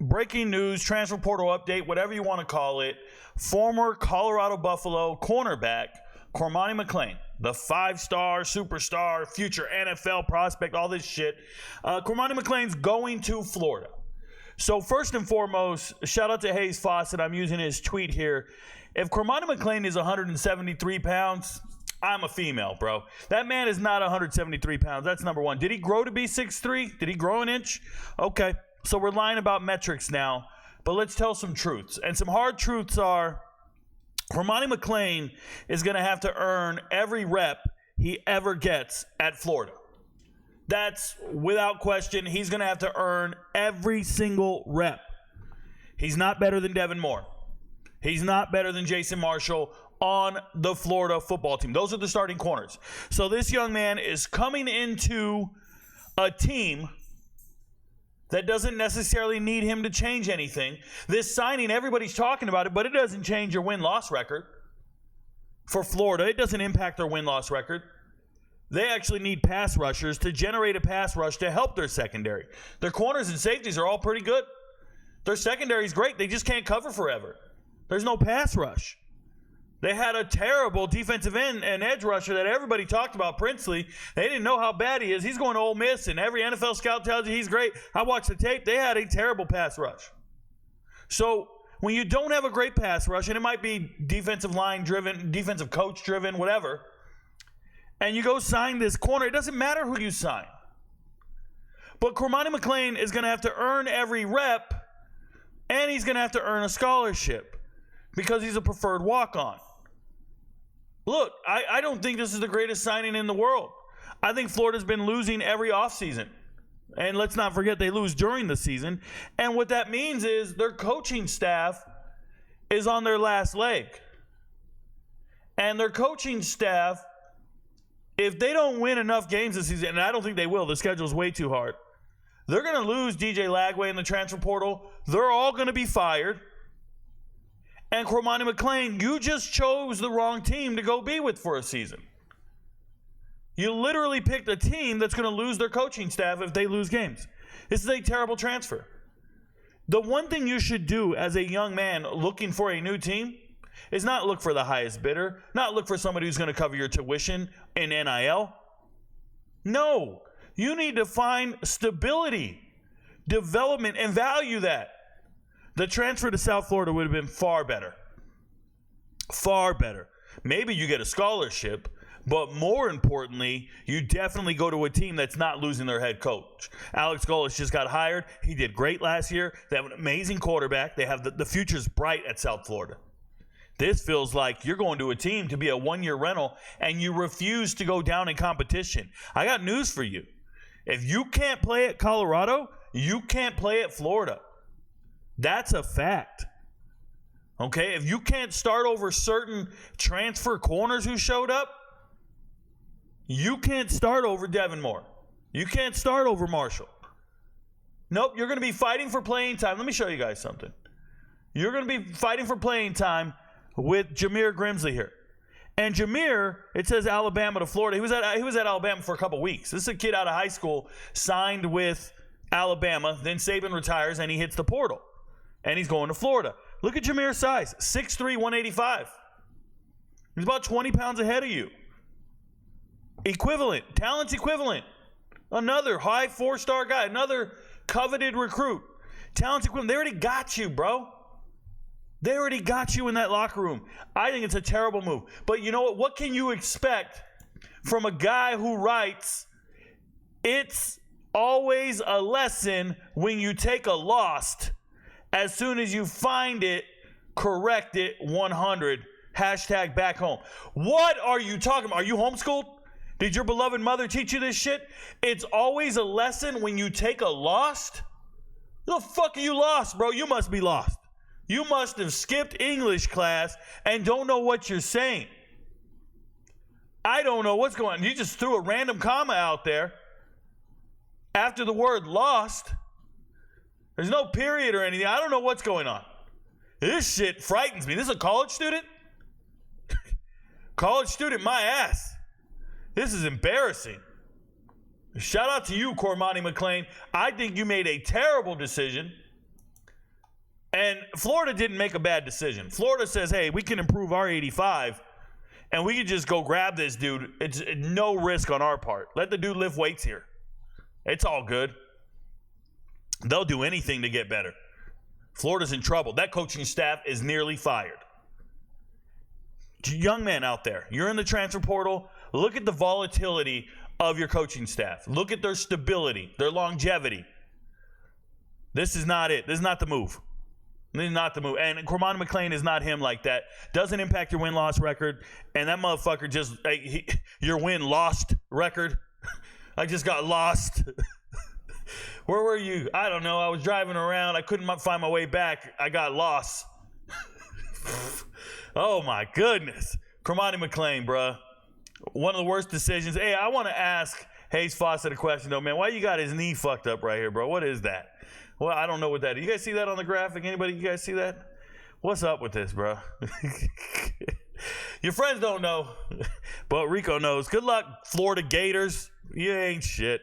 breaking news, transfer portal update, whatever you want to call it. Former Colorado Buffalo cornerback Cormani McClain, the 5-star, superstar, future NFL prospect, all this shit. Cormani McClain's going to Florida. So first and foremost, shout out to Hayes Fawcett. I'm using his tweet here. If Cormani McClain is 173 pounds, I'm a female, bro. That man is not 173 pounds. That's number one. Did he grow to be 6'3"? Did he grow an inch? Okay, so we're lying about metrics now, but let's tell some truths. And some hard truths are Cormani McClain is going to have to earn every rep he ever gets at Florida. That's without question. He's going to have to earn every single rep. He's not better than Devin Moore. He's not better than Jason Marshall on the Florida football team. Those are the starting corners. So this young man is coming into a team that doesn't necessarily need him to change anything. This signing, everybody's talking about it, but it doesn't change your win-loss record. For Florida, it doesn't impact their win-loss record. They actually need pass rushers to generate a pass rush to help their secondary. Their corners and safeties are all pretty good. Their secondary is great. They just can't cover forever. There's no pass rush. They had a terrible defensive end and edge rusher that everybody talked about, Princely. They didn't know how bad he is. He's going to Ole Miss, and every NFL scout tells you he's great. I watched the tape. They had a terrible pass rush. So when you don't have a great pass rush, and it might be defensive line driven, defensive coach driven, whatever, and you go sign this corner, it doesn't matter who you sign. But Cormani McClain is going to have to earn every rep, and he's going to have to earn a scholarship because he's a preferred walk-on. Look, I don't think this is the greatest signing in the world. I think Florida's been losing every offseason. And let's not forget they lose during the season. And what that means is their coaching staff is on their last leg. And their coaching staff, if they don't win enough games this season, and I don't think they will, the schedule's way too hard, they're going to lose DJ Lagway in the transfer portal. They're all going to be fired. And Cormani McClain, you just chose the wrong team to go be with for a season. You literally picked a team that's going to lose their coaching staff if they lose games. This is a terrible transfer. The one thing you should do as a young man looking for a new team is not look for the highest bidder, not look for somebody who's going to cover your tuition in NIL. No, you need to find stability, development, and value that. The transfer to South Florida would have been far better. Far better. Maybe you get a scholarship, but more importantly, you definitely go to a team that's not losing their head coach. Alex Golesh just got hired. He did great last year. They have an amazing quarterback. They have the future's bright at South Florida. This feels like you're going to a team to be a one-year rental, and you refuse to go down in competition. I got news for you. If you can't play at Colorado, you can't play at Florida. That's a fact. Okay? If you can't start over certain transfer corners who showed up, you can't start over Devin Moore. You can't start over Marshall. Nope, you're going to be fighting for playing time. Let me show you guys something. You're going to be fighting for playing time with Jameer Grimsley here. And Jameer, it says Alabama to Florida. He was at Alabama for a couple weeks. This is a kid out of high school, signed with Alabama. Then Saban retires, and he hits the portal. And he's going to Florida. Look at Jameer's size, 6'3", 185. He's about 20 pounds ahead of you. Equivalent, talent's equivalent. Another high 4-star guy, another coveted recruit. Talent's equivalent. They already got you, bro. They already got you in that locker room. I think it's a terrible move. But you know what? What can you expect from a guy who writes, it's always a lesson when you take a loss. As soon as you find it, correct it 100. Hashtag back home. What are you talking about? Are you homeschooled? Did your beloved mother teach you this shit? It's always a lesson when you take a loss? The fuck are you lost, bro? You must be lost. You must have skipped English class and don't know what you're saying. I don't know what's going on. You just threw a random comma out there after the word lost. There's no period or anything. I don't know what's going on. This shit frightens me. This is a college student? College student, my ass. This is embarrassing. Shout out to you, Cormani McClain. I think you made a terrible decision. And Florida didn't make a bad decision. Florida says, hey, we can improve our 85, and we can just go grab this dude. It's no risk on our part. Let the dude lift weights here. It's all good. They'll do anything to get better. Florida's in trouble. That coaching staff is nearly fired. Young man out there, you're in the transfer portal. Look at the volatility of your coaching staff. Look at their stability, their longevity. This is not it. This is not the move. This is not the move. And Cormani McClain is not him like that. Doesn't impact your win-loss record. And that motherfucker just, your win-lost record. I just got lost. Where were you? I don't know. I was driving around. I couldn't find my way back. I got lost. Oh, my goodness. Cormani McClain, bruh. One of the worst decisions. Hey, I want to ask Hayes Fawcett a question, though, man. Why you got his knee fucked up right here, bro? What is that? Well, I don't know what that is. You guys see that on the graphic? Anybody? You guys see that? What's up with this, bro? Your friends don't know, but Rico knows. Good luck, Florida Gators. You ain't shit.